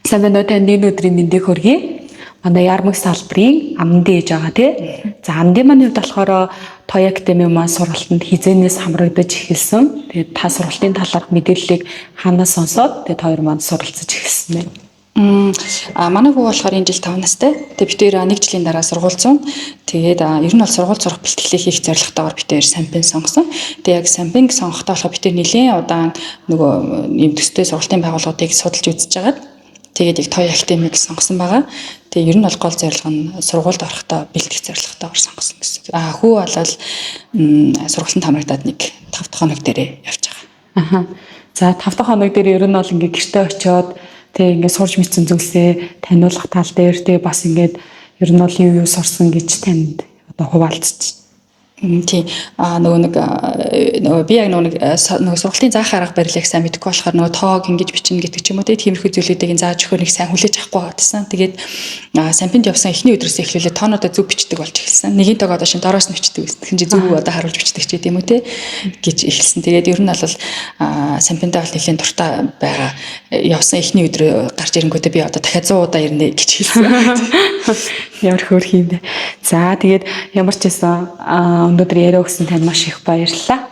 Сайн байна уу, танд энэ өдрийн мэндийг хүргэе. Манай Ярмаг салбарын амнды ээж байгаа тий. За амнды маань хувьд болохоор Тоя академи маань сургалтанд хизээнээс хамрагдаж эхэлсэн. Тэгээд та сургалтын талаарх мэдээллийг ханаас сонсоод тэгээд хоёр маань суралцж эхэлсэн байна. Манай хүү болохоор энэ жил 5 настай. Тэгээд бид хоёр 1 жилийн дараа сургуулсан. Тэгээд ер нь бол сургууль сурах бэлтгэлийг хийх зорилготойгоор бид хоёр сампин сонгосон. Тэгээд яг сампинг сонгохдоо болохоор бид хоёр нэлийн удаан нөгөө юм төстэй сургалтын байгууллагуудыг судалж үзэж байгаад тэгээд яг Тоя академиг сонгосон байгаа. Тэгээд ер нь бол гол зорилго нь сургуульд орохдоо бэлтгэх зорилготойгоор сонгосон гэсэн. Хүү болол сургалтанд хамрагдаад нэг 5 дахь хоног дээрээ явж байгаа. За 5 дахь хоног дээр ер нь бол ингээ гэртээ очиод тэг ингээ сурж мэдсэн зүйлсээ таниулах тал дээр тэг бас ингээд ер нь бол юу сурсан гэж танд одоо хуваалцчих. Тийм нөгөө би яг нөгөө сургалтын заах арга барилыг сайн мэдэхгүй болохоор нөгөө тоог ингэж бичнэ гэдэг ч юм уу тиймэрхүү зүйлүүдийг зааж өгөхөр нэг сайн хүлээж авахгүй байгаадсан. Тэгээд сампинд явсан эхний өдрөөс эхлүүлээ тоонуудаа зөв бичдэг болж эхэлсэн. Нэгийн тоог одоо шин дороос нь бичдэг гэсэн. Тэгэхээр зөв одоо харуулж бичдэг ч гэдэм үү те гэж эхэлсэн. Тэгээд ер нь бол сампиндаа бол нэлийн дуртай байгаа. Явсан эхний өдрөө гарч ирэнгүүтээ би одоо дахиад 100 удаа ирнэ гэж хэлсэн. Ямар хөөрх юм бэ. За тэгээд ямар ч байсан өнөөдөр яриа өгсөн танд маш их баярлалаа.